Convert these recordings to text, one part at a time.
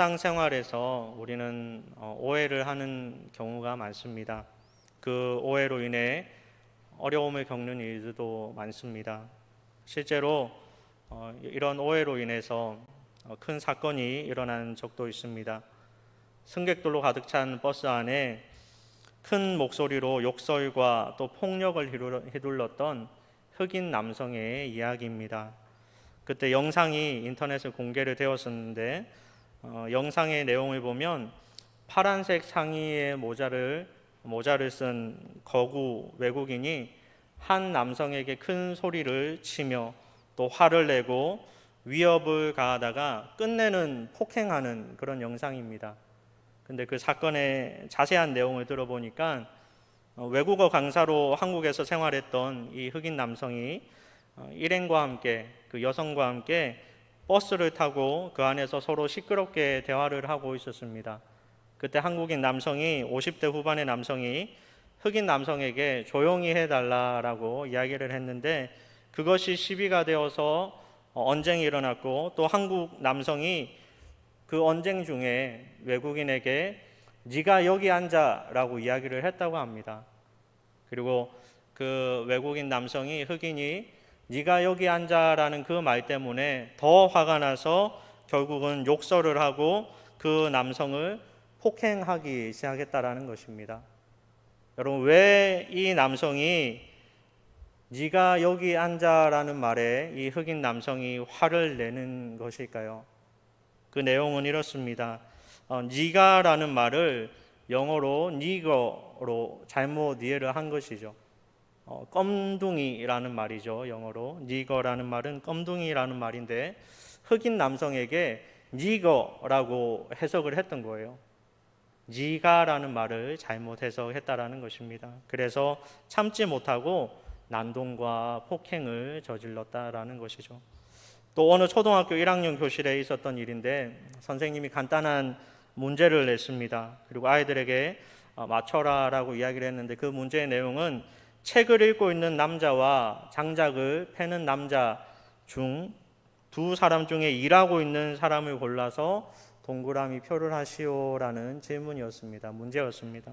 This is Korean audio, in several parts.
일상생활에서 우리는 오해를 하는 경우가 많습니다. 그 오해로 인해 어려움을 겪는 일들도 많습니다. 실제로 이런 오해로 인해서 큰 사건이 일어난 적도 있습니다. 승객들로 가득 찬 버스 안에 큰 목소리로 욕설과 또 폭력을 휘둘렀던 흑인 남성의 이야기입니다. 그때 영상이 인터넷에 공개를 되었었는데 영상의 내용을 보면 파란색 상의의 모자를 쓴 거구 외국인이 한 남성에게 큰 소리를 치며 또 화를 내고 위협을 가하다가 끝내는 폭행하는 그런 영상입니다. 근데 그 사건의 자세한 내용을 들어보니까 외국어 강사로 한국에서 생활했던 이 흑인 남성이 일행과 함께 그 여성과 함께 버스를 타고 그 안에서 서로 시끄럽게 대화를 하고 있었습니다. 그때 한국인 남성이 50대 후반의 남성이 흑인 남성에게 조용히 해달라라고 이야기를 했는데 그것이 시비가 되어서 언쟁이 일어났고 또 한국 남성이 그 언쟁 중에 외국인에게 네가 여기 앉아라고 이야기를 했다고 합니다. 그리고 그 외국인 남성이 흑인이 네가 여기 앉아라는 그 말 때문에 더 화가 나서 결국은 욕설을 하고 그 남성을 폭행하기 시작했다라는 것입니다. 여러분, 왜 이 남성이 네가 여기 앉아라는 말에 이 흑인 남성이 화를 내는 것일까요? 그 내용은 이렇습니다. 네가라는 말을 영어로 니거로 잘못 이해를 한 것이죠. 껌둥이라는 말이죠. 영어로 니거라는 말은 껌둥이라는 말인데 흑인 남성에게 니거라고 해석을 했던 거예요. 니가라는 말을 잘못 해석했다라는 것입니다. 그래서 참지 못하고 난동과 폭행을 저질렀다라는 것이죠. 또 어느 초등학교 1학년 교실에 있었던 일인데 선생님이 간단한 문제를 냈습니다. 그리고 아이들에게 맞춰라라고 이야기를 했는데 그 문제의 내용은 책을 읽고 있는 남자와 장작을 패는 남자 중 두 사람 중에 일하고 있는 사람을 골라서 동그라미 표를 하시오라는 질문이었습니다. 문제였습니다.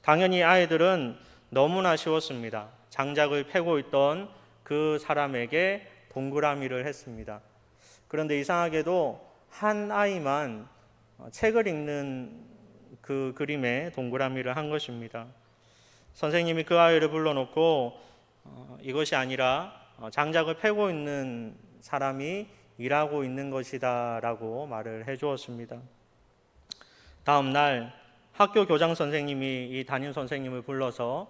당연히 아이들은 너무나 쉬웠습니다. 장작을 패고 있던 그 사람에게 동그라미를 했습니다. 그런데 이상하게도 한 아이만 책을 읽는 그 그림에 동그라미를 한 것입니다. 선생님이 그 아이를 불러놓고 이것이 아니라 장작을 패고 있는 사람이 일하고 있는 것이다 라고 말을 해주었습니다. 다음 날 학교 교장 선생님이 이 담임 선생님을 불러서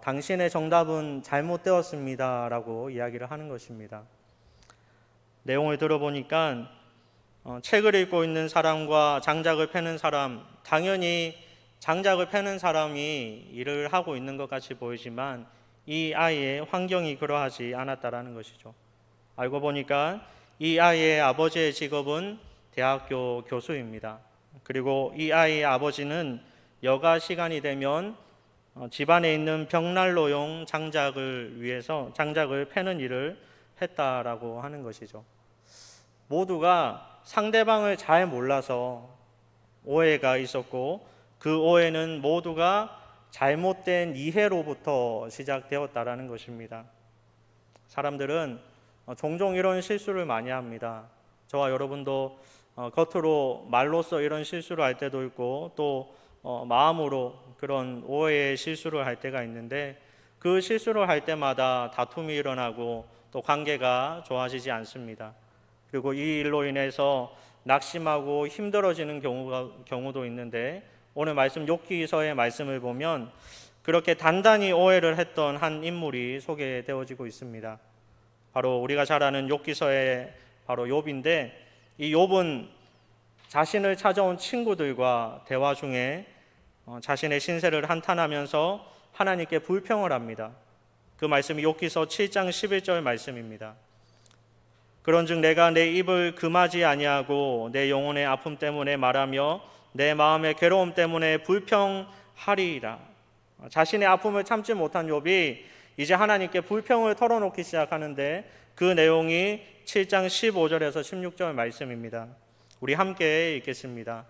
당신의 정답은 잘못되었습니다 라고 이야기를 하는 것입니다. 내용을 들어보니까 책을 읽고 있는 사람과 장작을 패는 사람, 당연히 장작을 패는 사람이 일을 하고 있는 것 같이 보이지만 이 아이의 환경이 그러하지 않았다라는 것이죠. 알고 보니까 이 아이의 아버지의 직업은 대학교 교수입니다. 그리고 이 아이의 아버지는 여가 시간이 되면 집안에 있는 벽난로용 장작을 위해서 장작을 패는 일을 했다라고 하는 것이죠. 모두가 상대방을 잘 몰라서 오해가 있었고 그 오해는 모두가 잘못된 이해로부터 시작되었다라는 것입니다. 사람들은 종종 이런 실수를 많이 합니다. 저와 여러분도 겉으로 말로써 이런 실수를 할 때도 있고 또 마음으로 그런 오해의 실수를 할 때가 있는데 그 실수를 할 때마다 다툼이 일어나고 또 관계가 좋아지지 않습니다. 그리고 이 일로 인해서 낙심하고 힘들어지는 경우도 있는데 오늘 말씀 욥기서의 말씀을 보면 그렇게 단단히 오해를 했던 한 인물이 소개되어지고 있습니다. 바로 우리가 잘 아는 욥기서의 바로 욥인데 이 욥은 자신을 찾아온 친구들과 대화 중에 자신의 신세를 한탄하면서 하나님께 불평을 합니다. 그 말씀이 욥기서 7장 11절 말씀입니다. 그런즉 내가 내 입을 금하지 아니하고 내 영혼의 아픔 때문에 말하며 내 마음의 괴로움 때문에 불평하리이다. 자신의 아픔을 참지 못한 욥이 이제 하나님께 불평을 털어놓기 시작하는데 그 내용이 7장 15절에서 16절 말씀입니다. 우리 함께 읽겠습니다.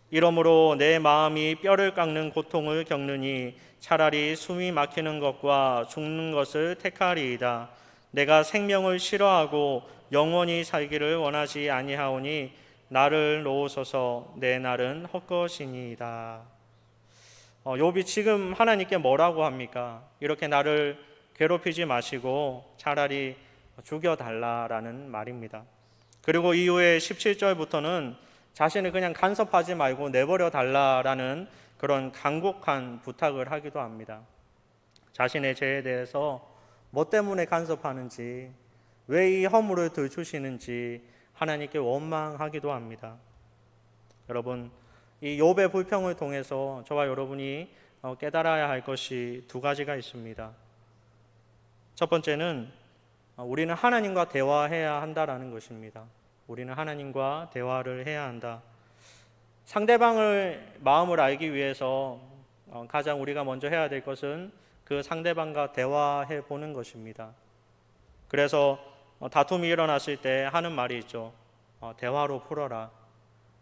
이러므로 내 마음이 뼈를 깎는 고통을 겪느니 차라리 숨이 막히는 것과 죽는 것을 택하리이다. 내가 생명을 싫어하고 영원히 살기를 원하지 아니하오니 나를 놓으소서. 내 날은 헛것이니이다. 욥이 지금 하나님께 뭐라고 합니까? 이렇게 나를 괴롭히지 마시고 차라리 죽여달라라는 말입니다. 그리고 이후에 17절부터는 자신을 그냥 간섭하지 말고 내버려 달라라는 그런 간곡한 부탁을 하기도 합니다. 자신의 죄에 대해서 뭐 때문에 간섭하는지, 왜 이 허물을 들추시는지 하나님께 원망하기도 합니다. 여러분, 이 욥의 불평을 통해서 저와 여러분이 깨달아야 할 것이 두 가지가 있습니다. 첫 번째는 우리는 하나님과 대화해야 한다라는 것입니다. 우리는 하나님과 대화를 해야 한다. 상대방의 마음을 알기 위해서 가장 우리가 먼저 해야 될 것은 그 상대방과 대화해 보는 것입니다. 그래서 다툼이 일어났을 때 하는 말이 있죠. 대화로 풀어라.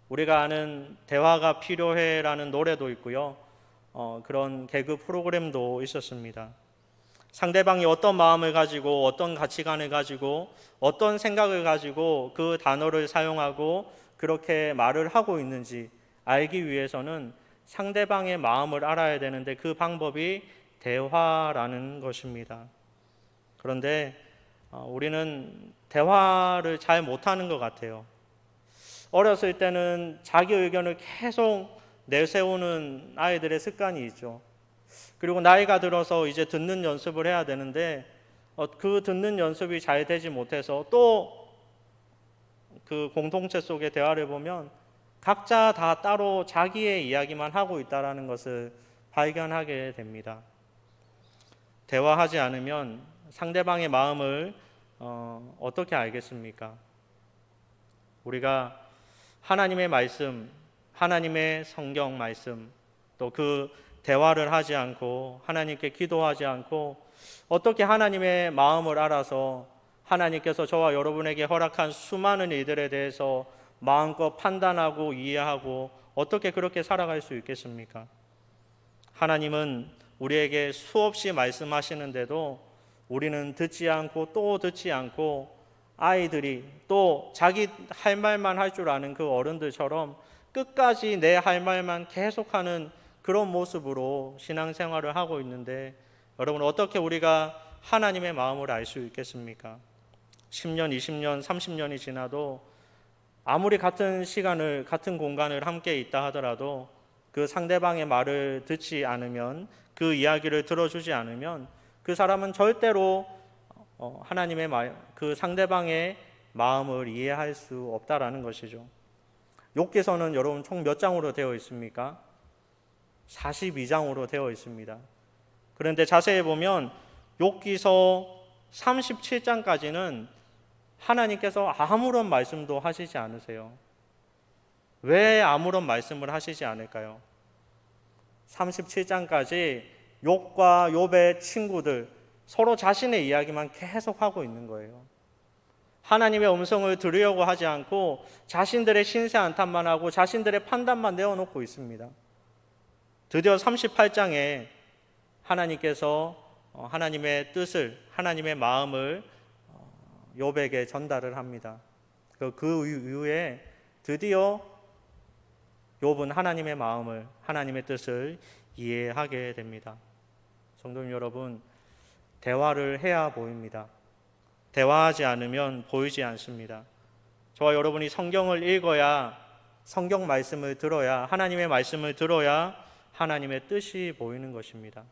우리가 아는 대화가 필요해라는 노래도 있고요. 그런 개그 프로그램도 있었습니다. 상대방이 어떤 마음을 가지고 어떤 가치관을 가지고 어떤 생각을 가지고 그 단어를 사용하고 그렇게 말을 하고 있는지 알기 위해서는 상대방의 마음을 알아야 되는데 그 방법이 대화라는 것입니다. 그런데 우리는 대화를 잘 못하는 것 같아요. 어렸을 때는 자기 의견을 계속 내세우는 아이들의 습관이 있죠. 그리고 나이가 들어서 이제 듣는 연습을 해야 되는데 그 듣는 연습이 잘 되지 못해서 또 그 공동체 속의 대화를 보면 각자 다 따로 자기의 이야기만 하고 있다는 것을 발견하게 됩니다. 대화하지 않으면 상대방의 마음을 어떻게 알겠습니까? 우리가 하나님의 말씀, 하나님의 성경 말씀, 또 그 대화를 하지 않고 하나님께 기도하지 않고 어떻게 하나님의 마음을 알아서 하나님께서 저와 여러분에게 허락한 수많은 일들에 대해서 마음껏 판단하고 이해하고 어떻게 그렇게 살아갈 수 있겠습니까? 하나님은 우리에게 수없이 말씀하시는데도 우리는 듣지 않고 또 듣지 않고 아이들이 또 자기 할 말만 할 줄 아는 그 어른들처럼 끝까지 내 할 말만 계속하는 그런 모습으로 신앙생활을 하고 있는데 여러분 어떻게 우리가 하나님의 마음을 알 수 있겠습니까? 10년, 20년, 30년이 지나도 아무리 같은 시간을 같은 공간을 함께 있다 하더라도 그 상대방의 말을 듣지 않으면 그 이야기를 들어주지 않으면 그 사람은 절대로 하나님의 그 상대방의 마음을 이해할 수 없다라는 것이죠. 욥기서는 여러분 총 몇 장으로 되어 있습니까? 42장으로 되어 있습니다. 그런데 자세히 보면 욥기서 37장까지는 하나님께서 아무런 말씀도 하시지 않으세요. 왜 아무런 말씀을 하시지 않을까요? 37장까지 욥과 욥의 친구들 서로 자신의 이야기만 계속 하고 있는 거예요. 하나님의 음성을 들으려고 하지 않고 자신들의 신세 한탄만 하고 자신들의 판단만 내어놓고 있습니다. 드디어 38장에 하나님께서 하나님의 뜻을, 하나님의 마음을 욥에게 전달을 합니다. 그 이후에 드디어 욥은 하나님의 마음을, 하나님의 뜻을 이해하게 됩니다. 성도님 여러분, 대화를 해야 보입니다. 대화하지 않으면 보이지 않습니다. 저와 여러분이 성경을 읽어야, 성경 말씀을 들어야, 하나님의 말씀을 들어야 하나님의 뜻이 보이는 것입니다.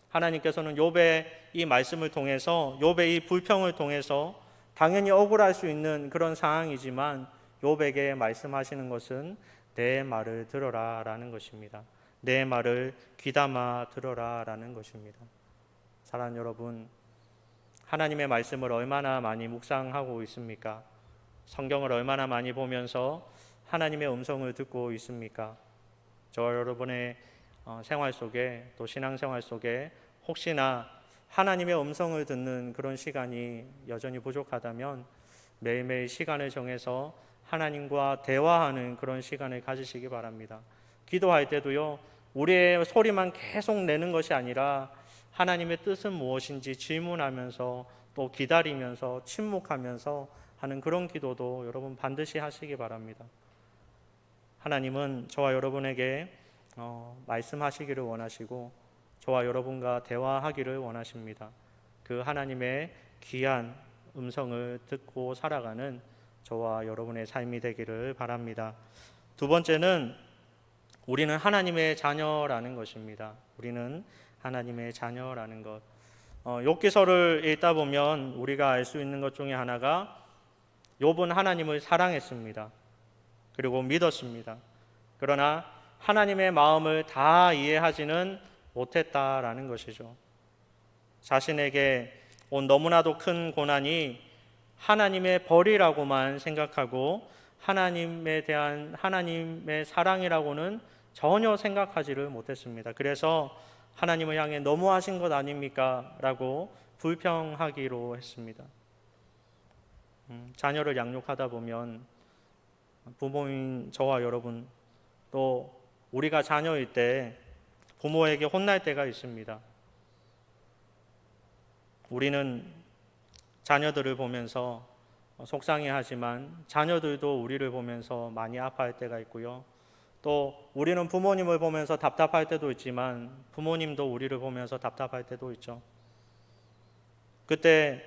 하나님께서는 욥의 이 말씀을 통해서, 욥의 이 불평을 통해서 당연히 억울할 수 있는 그런 상황이지만 욥에게 말씀하시는 것은 내 말을 들어라 라는 것입니다. 내 말을 귀담아 들어라 라는 것입니다. 사랑하는 여러분, 하나님의 말씀을 얼마나 많이 묵상하고 있습니까? 성경을 얼마나 많이 보면서 하나님의 음성을 듣고 있습니까? 저와 여러분의 생활 속에, 또 신앙생활 속에 혹시나 하나님의 음성을 듣는 그런 시간이 여전히 부족하다면 매일매일 시간을 정해서 하나님과 대화하는 그런 시간을 가지시기 바랍니다. 기도할 때도요, 우리의 소리만 계속 내는 것이 아니라 하나님의 뜻은 무엇인지 질문하면서 또 기다리면서 침묵하면서 하는 그런 기도도 여러분 반드시 하시기 바랍니다. 하나님은 저와 여러분에게 말씀하시기를 원하시고 저와 여러분과 대화하기를 원하십니다. 그 하나님의 귀한 음성을 듣고 살아가는 저와 여러분의 삶이 되기를 바랍니다. 두 번째는 우리는 하나님의 자녀라는 것입니다. 우리는 하나님의 자녀라는 것. 욥기서를 읽다 보면 우리가 알 수 있는 것 중에 하나가 욥은 하나님을 사랑했습니다. 그리고 믿었습니다. 그러나 하나님의 마음을 다 이해하지는 못했다라는 것이죠. 자신에게 온 너무나도 큰 고난이 하나님의 벌이라고만 생각하고 하나님에 대한 하나님의 사랑이라고는 전혀 생각하지를 못했습니다. 그래서 하나님을 향해 너무하신 것 아닙니까? 라고 불평하기로 했습니다. 자녀를 양육하다 보면 부모인 저와 여러분 또 우리가 자녀일 때 부모에게 혼날 때가 있습니다. 우리는 자녀들을 보면서 속상해하지만 자녀들도 우리를 보면서 많이 아파할 때가 있고요. 또 우리는 부모님을 보면서 답답할 때도 있지만 부모님도 우리를 보면서 답답할 때도 있죠. 그때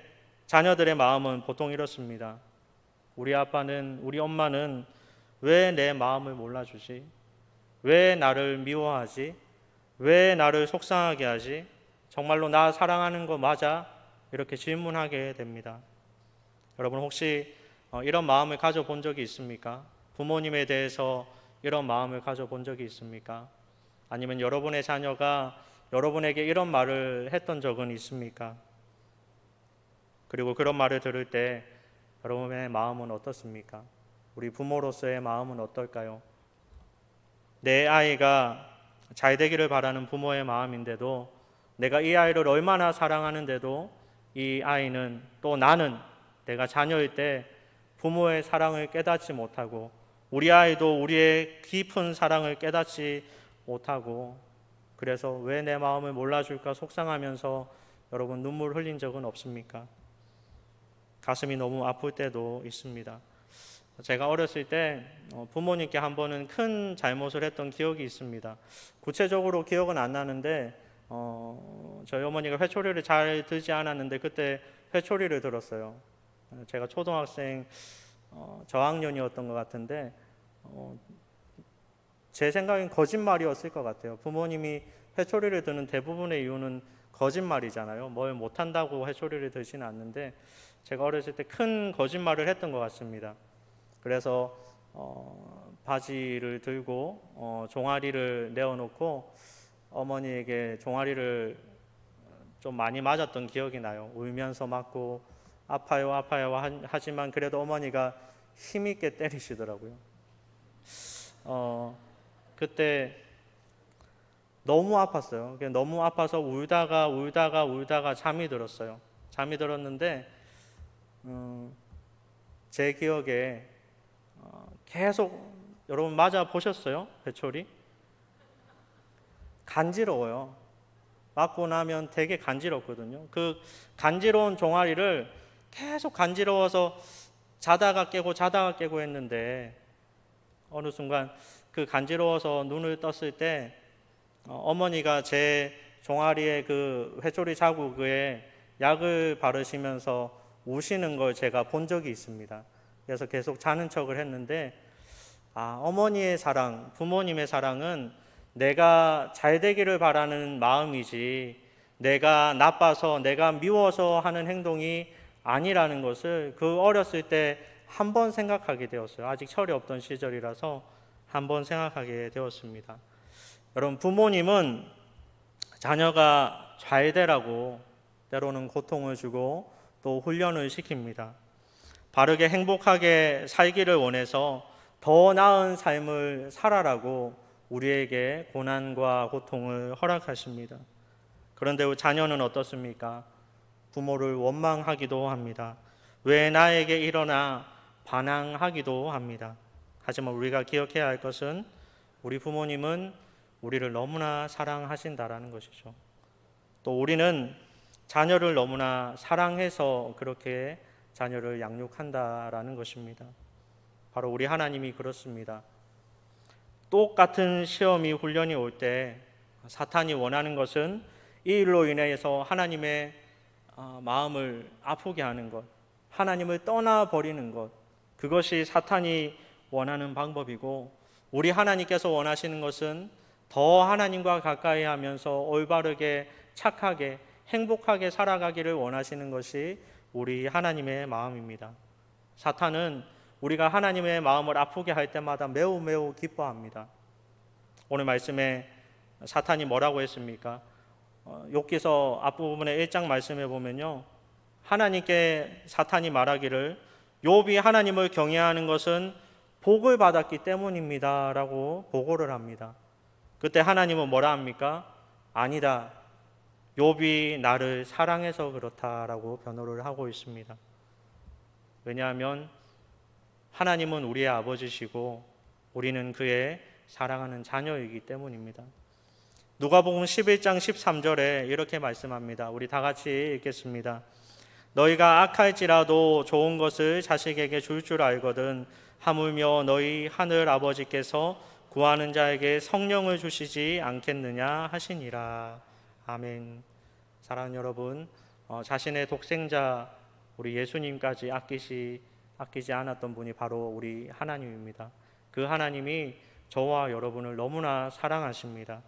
자녀들의 마음은 보통 이렇습니다. 우리 아빠는, 우리 엄마는 왜 내 마음을 몰라주지? 왜 나를 미워하지? 왜 나를 속상하게 하지? 정말로 나 사랑하는 거 맞아? 이렇게 질문하게 됩니다. 여러분 혹시 이런 마음을 가져본 적이 있습니까? 부모님에 대해서 이런 마음을 가져본 적이 있습니까? 아니면 여러분의 자녀가 여러분에게 이런 말을 했던 적은 있습니까? 그리고 그런 말을 들을 때 여러분의 마음은 어떻습니까? 우리 부모로서의 마음은 어떨까요? 내 아이가 잘 되기를 바라는 부모의 마음인데도 내가 이 아이를 얼마나 사랑하는데도 이 아이는 또 나는 내가 자녀일 때 부모의 사랑을 깨닫지 못하고 우리 아이도 우리의 깊은 사랑을 깨닫지 못하고 그래서 왜 내 마음을 몰라줄까 속상하면서 여러분 눈물 흘린 적은 없습니까? 가슴이 너무 아플 때도 있습니다. 제가 어렸을 때 부모님께 한 번은 큰 잘못을 했던 기억이 있습니다. 구체적으로 기억은 안 나는데 저희 어머니가 회초리를 잘 들지 않았는데 그때 회초리를 들었어요. 제가 초등학생 저학년이었던 것 같은데 제 생각엔 거짓말이었을 것 같아요. 부모님이 회초리를 드는 대부분의 이유는 거짓말이잖아요. 뭘 못한다고 회초리를 들지는 않는데 제가 어렸을 때 큰 거짓말을 했던 것 같습니다. 그래서 바지를 들고 종아리를 내어놓고 어머니에게 종아리를 좀 많이 맞았던 기억이 나요. 울면서 맞고 아파요 아파요 하지만 그래도 어머니가 힘있게 때리시더라고요. 그때 너무 아팠어요. 너무 아파서 울다가 잠이 들었어요. 잠이 들었는데 제 기억에 계속 여러분 맞아 보셨어요? 회초리? 간지러워요. 맞고 나면 되게 간지럽거든요. 그 간지러운 종아리를 계속 간지러워서 자다가 깨고 했는데 어느 순간 그 간지러워서 눈을 떴을 때 어머니가 제 종아리에 그 회초리 자국에 약을 바르시면서 우시는 걸 제가 본 적이 있습니다. 그래서 계속 자는 척을 했는데 어머니의 사랑, 부모님의 사랑은 내가 잘 되기를 바라는 마음이지 내가 나빠서 내가 미워서 하는 행동이 아니라는 것을 그 어렸을 때 한 번 생각하게 되었어요. 아직 철이 없던 시절이라서 한 번 생각하게 되었습니다. 여러분 부모님은 자녀가 잘 되라고 때로는 고통을 주고 또 훈련을 시킵니다. 바르게 행복하게 살기를 원해서 더 나은 삶을 살아라고 우리에게 고난과 고통을 허락하십니다. 그런데 자녀는 어떻습니까? 부모를 원망하기도 합니다. 왜 나에게 일어나 반항하기도 합니다. 하지만 우리가 기억해야 할 것은 우리 부모님은 우리를 너무나 사랑하신다라는 것이죠. 또 우리는 자녀를 너무나 사랑해서 그렇게 자녀를 양육한다라는 것입니다. 바로 우리 하나님이 그렇습니다. 똑같은 시험이 훈련이 올 때 사탄이 원하는 것은 이 일로 인해서 하나님의 마음을 아프게 하는 것, 하나님을 떠나버리는 것, 그것이 사탄이 원하는 방법이고, 우리 하나님께서 원하시는 것은 더 하나님과 가까이 하면서 올바르게 착하게 행복하게 살아가기를 원하시는 것이 우리 하나님의 마음입니다. 사탄은 우리가 하나님의 마음을 아프게 할 때마다 매우 매우 기뻐합니다. 오늘 말씀에 사탄이 뭐라고 했습니까? 욥기서 앞부분의 1장 말씀에 보면요, 하나님께 사탄이 말하기를 욥이 하나님을 경외하는 것은 복을 받았기 때문입니다 라고 보고를 합니다. 그때 하나님은 뭐라 합니까? 아니다, 욥이 나를 사랑해서 그렇다라고 변호를 하고 있습니다. 왜냐하면 하나님은 우리의 아버지시고 우리는 그의 사랑하는 자녀이기 때문입니다. 누가복음 11장 13절에 이렇게 말씀합니다. 우리 다 같이 읽겠습니다. 너희가 악할지라도 좋은 것을 자식에게 줄 줄 알거든 하물며 너희 하늘 아버지께서 구하는 자에게 성령을 주시지 않겠느냐 하시니라. 아멘. 사랑하는 여러분, 자신의 독생자 우리 예수님까지 아끼지 않았던 분이 바로 우리 하나님입니다. 그 하나님이 저와 여러분을 너무나 사랑하십니다.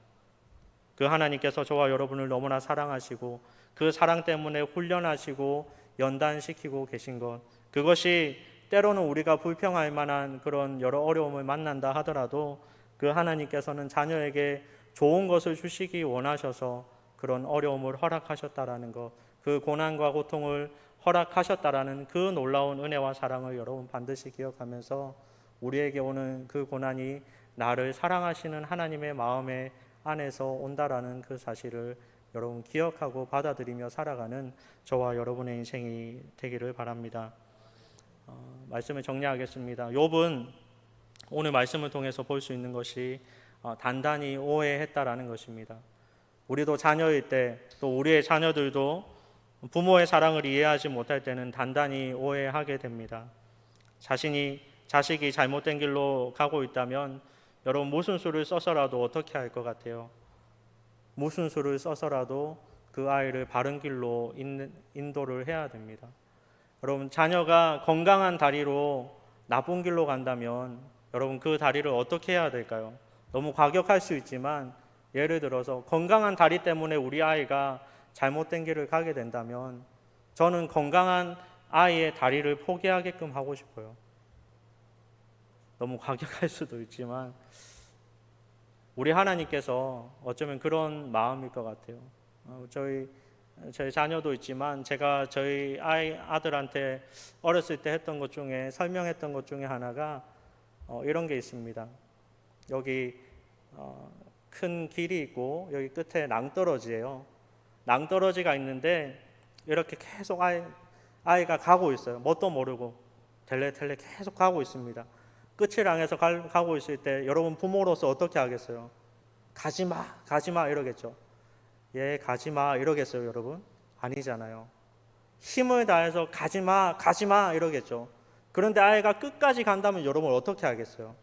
그 하나님께서 저와 여러분을 너무나 사랑하시고 그 사랑 때문에 훈련하시고 연단시키고 계신 것, 그것이 때로는 우리가 불평할 만한 그런 여러 어려움을 만난다 하더라도 그 하나님께서는 자녀에게 좋은 것을 주시기 원하셔서 그런 어려움을 허락하셨다라는 것, 그 고난과 고통을 허락하셨다라는 그 놀라운 은혜와 사랑을 여러분 반드시 기억하면서 우리에게 오는 그 고난이 나를 사랑하시는 하나님의 마음의 안에서 온다라는 그 사실을 여러분 기억하고 받아들이며 살아가는 저와 여러분의 인생이 되기를 바랍니다. 말씀을 정리하겠습니다. 욥은 오늘 말씀을 통해서 볼 수 있는 것이 단단히 오해했다라는 것입니다. 우리도 자녀일 때, 또 우리의 자녀들도 부모의 사랑을 이해하지 못할 때는 단단히 오해하게 됩니다. 자식이 잘못된 길로 가고 있다면 여러분 무슨 수를 써서라도 어떻게 할 것 같아요? 무슨 수를 써서라도 그 아이를 바른 길로 인도를 해야 됩니다. 여러분, 자녀가 건강한 다리로 나쁜 길로 간다면 여러분 그 다리를 어떻게 해야 될까요? 너무 과격할 수 있지만 예를 들어서 건강한 다리 때문에 우리 아이가 잘못된 길을 가게 된다면 저는 건강한 아이의 다리를 포기하게끔 하고 싶어요. 너무 과격할 수도 있지만 우리 하나님께서 어쩌면 그런 마음일 것 같아요. 저희 자녀도 있지만 제가 저희 아들한테 어렸을 때 했던 것 중에 설명했던 것 중에 하나가 이런 게 있습니다. 여기 큰 길이 있고 여기 끝에 낭떠러지예요. 낭떠러지가 있는데 이렇게 계속 아이가 가고 있어요. 뭣도 모르고 델레텔레 계속 가고 있습니다. 끝을 향해서 가고 있을 때 여러분 부모로서 어떻게 하겠어요? 가지마 이러겠죠. 예, 가지마 이러겠어요, 여러분? 아니잖아요. 힘을 다해서 가지마 이러겠죠. 그런데 아이가 끝까지 간다면 여러분 어떻게 하겠어요?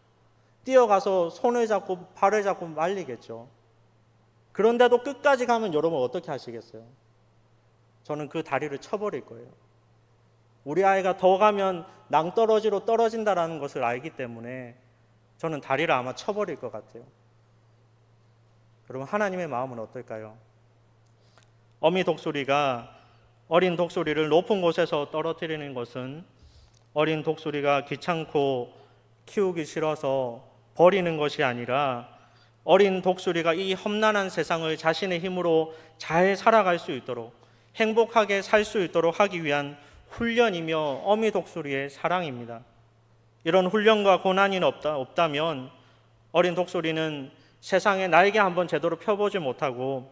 뛰어가서 손을 잡고 발을 잡고 말리겠죠. 그런데도 끝까지 가면 여러분 어떻게 하시겠어요? 저는 그 다리를 쳐버릴 거예요. 우리 아이가 더 가면 낭떠러지로 떨어진다라는 것을 알기 때문에 저는 다리를 아마 쳐버릴 것 같아요. 여러분, 하나님의 마음은 어떨까요? 어미 독수리가 어린 독수리를 높은 곳에서 떨어뜨리는 것은 어린 독수리가 귀찮고 키우기 싫어서 버리는 것이 아니라 어린 독수리가 이 험난한 세상을 자신의 힘으로 잘 살아갈 수 있도록 행복하게 살 수 있도록 하기 위한 훈련이며 어미 독수리의 사랑입니다. 이런 훈련과 고난이 없다면 어린 독수리는 세상에 날개 한번 제대로 펴보지 못하고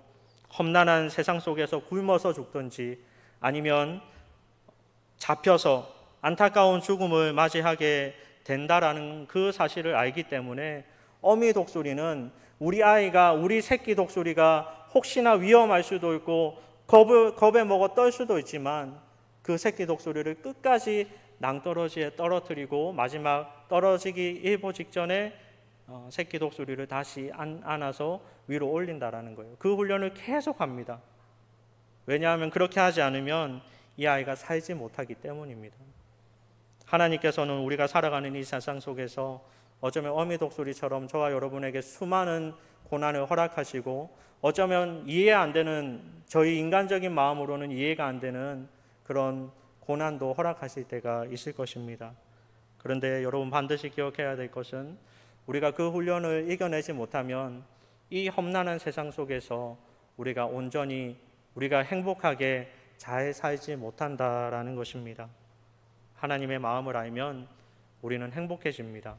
험난한 세상 속에서 굶어서 죽든지 아니면 잡혀서 안타까운 죽음을 맞이하게 된다라는 그 사실을 알기 때문에 어미 독수리는 우리 새끼 독수리가 혹시나 위험할 수도 있고 겁에 먹어 떨 수도 있지만 그 새끼 독수리를 끝까지 낭떠러지에 떨어뜨리고 마지막 떨어지기 일보 직전에 새끼 독수리를 다시 안아서 위로 올린다라는 거예요. 그 훈련을 계속합니다. 왜냐하면 그렇게 하지 않으면 이 아이가 살지 못하기 때문입니다. 하나님께서는 우리가 살아가는 이 세상 속에서 어쩌면 어미 독수리처럼 저와 여러분에게 수많은 고난을 허락하시고 어쩌면 이해 안 되는, 저희 인간적인 마음으로는 이해가 안 되는 그런 고난도 허락하실 때가 있을 것입니다. 그런데 여러분 반드시 기억해야 될 것은 우리가 그 훈련을 이겨내지 못하면 이 험난한 세상 속에서 우리가 행복하게 잘 살지 못한다라는 것입니다. 하나님의 마음을 알면 우리는 행복해집니다.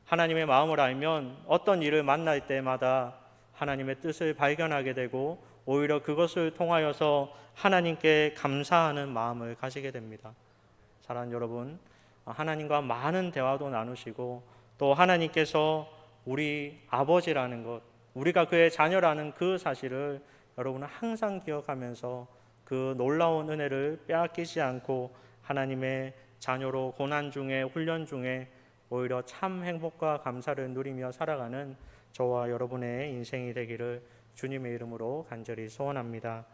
하나님의 마음을 알면 어떤 일을 만날 때마다 하나님의 뜻을 발견하게 되고 오히려 그것을 통하여서 하나님께 감사하는 마음을 가지게 됩니다. 사랑하는 여러분, 하나님과 많은 대화도 나누시고 또 하나님께서 우리 아버지라는 것, 우리가 그의 자녀라는 그 사실을 여러분은 항상 기억하면서 그 놀라운 은혜를 빼앗기지 않고 하나님의 자녀로 고난 중에 훈련 중에 오히려 참 행복과 감사를 누리며 살아가는 저와 여러분의 인생이 되기를 주님의 이름으로 간절히 소원합니다.